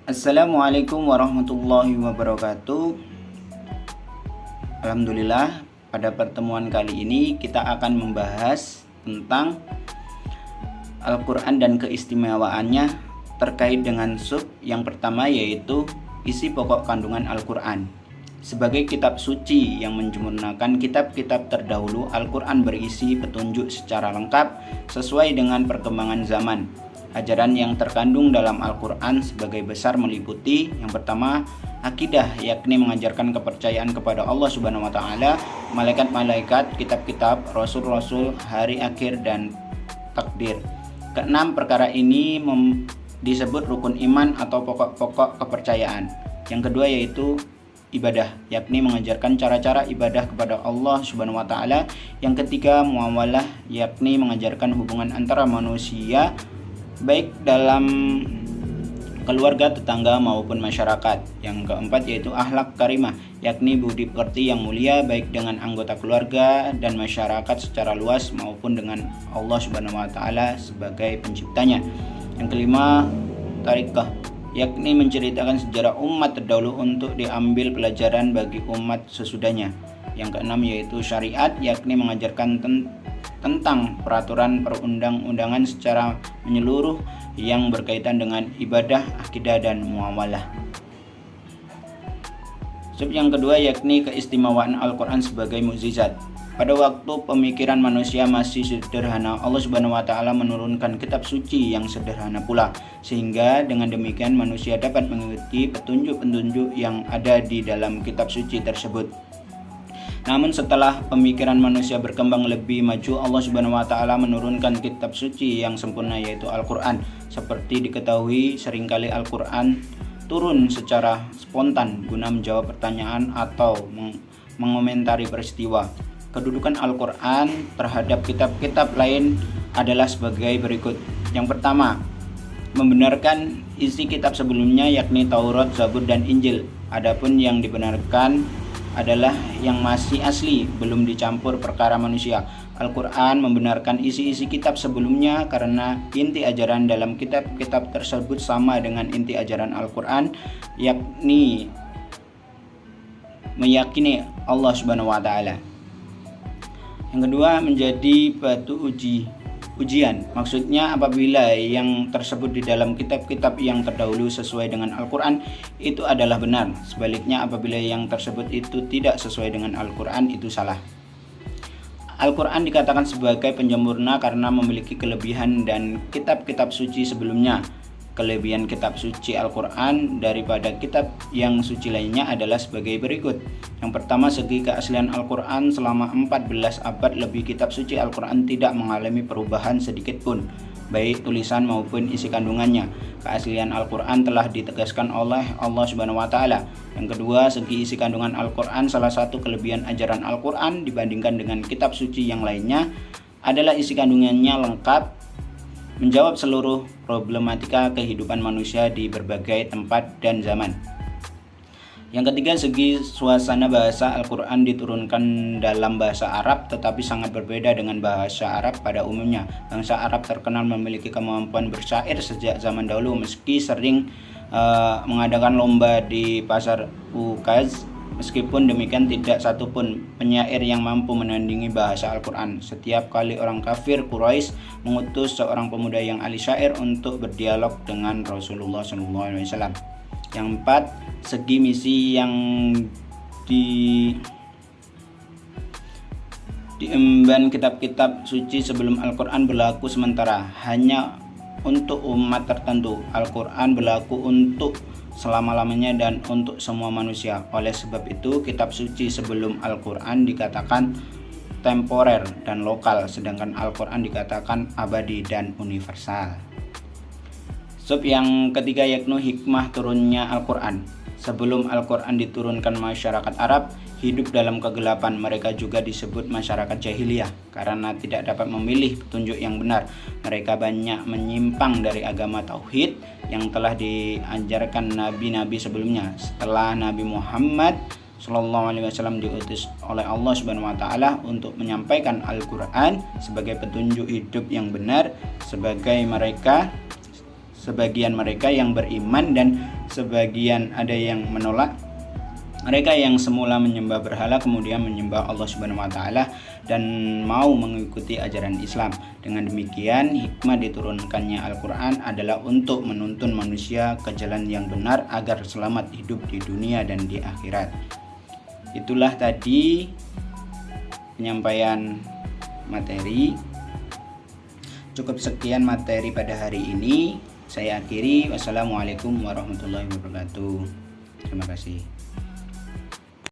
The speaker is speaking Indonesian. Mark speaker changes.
Speaker 1: Assalamualaikum warahmatullahi wabarakatuh. Alhamdulillah, pada pertemuan kali ini kita akan membahas tentang Al-Quran dan keistimewaannya terkait dengan sub yang pertama, yaitu isi pokok kandungan Al-Quran. Sebagai kitab suci yang menyempurnakan kitab-kitab terdahulu, Al-Quran berisi petunjuk secara lengkap sesuai dengan perkembangan zaman. Ajaran yang terkandung dalam Al-Quran sebagai besar meliputi yang pertama, akidah, yakni mengajarkan kepercayaan kepada Allah Subhanahu wa taala, malaikat-malaikat, kitab-kitab, rasul-rasul, hari akhir dan takdir. Keenam, perkara ini disebut rukun iman atau pokok-pokok kepercayaan. Yang kedua yaitu ibadah, yakni mengajarkan cara-cara ibadah kepada Allah Subhanahu wa taala. Yang ketiga, muamalah, yakni mengajarkan hubungan antara manusia baik dalam keluarga, tetangga maupun masyarakat. Yang keempat yaitu akhlak karimah, yakni budi pekerti yang mulia baik dengan anggota keluarga dan masyarakat secara luas maupun dengan Allah Subhanahu wa taala sebagai penciptanya. Yang kelima, tarikah, yakni menceritakan sejarah umat terdahulu untuk diambil pelajaran bagi umat sesudahnya. Yang keenam yaitu syariat, yakni mengajarkan tentang peraturan perundang-undangan secara menyeluruh yang berkaitan dengan ibadah, akidah, dan muamalah. Sub yang kedua yakni keistimewaan Al-Quran sebagai mukjizat. Pada waktu pemikiran manusia masih sederhana, Allah Subhanahu wa taala menurunkan kitab suci yang sederhana pula, sehingga dengan demikian manusia dapat mengikuti petunjuk-petunjuk yang ada di dalam kitab suci tersebut. Namun setelah pemikiran manusia berkembang lebih maju, Allah Subhanahu wa taala menurunkan kitab suci yang sempurna yaitu Al-Qur'an. Seperti diketahui, seringkali Al-Qur'an turun secara spontan guna menjawab pertanyaan atau mengomentari peristiwa. Kedudukan Al-Qur'an terhadap kitab-kitab lain adalah sebagai berikut. Yang pertama, membenarkan isi kitab sebelumnya yakni Taurat, Zabur, dan Injil. Adapun yang dibenarkan adalah yang masih asli, belum dicampur perkara manusia. Al-Quran membenarkan isi-isi kitab sebelumnya karena inti ajaran dalam kitab-kitab tersebut sama dengan inti ajaran Al-Quran, yakni meyakini Allah Subhanahu wa taala. Yang kedua, menjadi batu ujian. Maksudnya apabila yang tersebut di dalam kitab-kitab yang terdahulu sesuai dengan Al-Quran, itu adalah benar. Sebaliknya apabila yang tersebut itu tidak sesuai dengan Al-Quran, itu salah. Al-Quran dikatakan sebagai penyempurna karena memiliki kelebihan dan kitab-kitab suci sebelumnya. Kelebihan kitab suci Al-Quran daripada kitab yang suci lainnya adalah sebagai berikut. Yang pertama, segi keaslian Al-Quran. Selama 14 abad lebih kitab suci Al-Quran tidak mengalami perubahan sedikit pun, baik tulisan maupun isi kandungannya. Keaslian Al-Quran telah ditegaskan oleh Allah Subhanahu wa taala. Yang kedua, segi isi kandungan Al-Quran. Salah satu kelebihan ajaran Al-Quran dibandingkan dengan kitab suci yang lainnya adalah isi kandungannya lengkap, menjawab seluruh problematika kehidupan manusia di berbagai tempat dan zaman. Yang ketiga, segi suasana bahasa. Al-Quran diturunkan dalam bahasa Arab tetapi sangat berbeda dengan bahasa Arab pada umumnya. Bangsa Arab terkenal memiliki kemampuan bersyair sejak zaman dahulu, meski sering mengadakan lomba di pasar Ukaz. Meskipun demikian, tidak satupun penyair yang mampu menandingi bahasa Al-Quran. Setiap kali orang kafir Quraisy mengutus seorang pemuda yang ahli syair untuk berdialog dengan Rasulullah SAW. Yang empat, segi misi yang diemban kitab-kitab suci sebelum Al-Quran berlaku sementara, hanya untuk umat tertentu. Al-Quran berlaku untuk selama-lamanya dan untuk semua manusia. Oleh sebab itu, kitab suci sebelum Al-Quran dikatakan temporer dan lokal, sedangkan Al-Quran dikatakan abadi dan universal. Sub yang ketiga yakni hikmah turunnya Al-Quran. Sebelum Al-Quran diturunkan, masyarakat Arab hidup dalam kegelapan. Mereka juga disebut masyarakat jahiliyah karena tidak dapat memilih petunjuk yang benar. Mereka banyak menyimpang dari agama tauhid yang telah diajarkan nabi-nabi sebelumnya. Setelah Nabi Muhammad SAW diutus oleh Allah Subhanahu wa taala untuk menyampaikan Al-Quran sebagai petunjuk hidup yang benar, sebagian mereka yang beriman dan sebagian ada yang menolak. Mereka yang semula menyembah berhala kemudian menyembah Allah Subhanahu wa taala dan mau mengikuti ajaran Islam. Dengan demikian, hikmah diturunkannya Al-Qur'an adalah untuk menuntun manusia ke jalan yang benar agar selamat hidup di dunia dan di akhirat. Itulah tadi penyampaian materi. Cukup sekian materi pada hari ini. Saya akhiri. Wassalamualaikum warahmatullahi wabarakatuh. Terima kasih.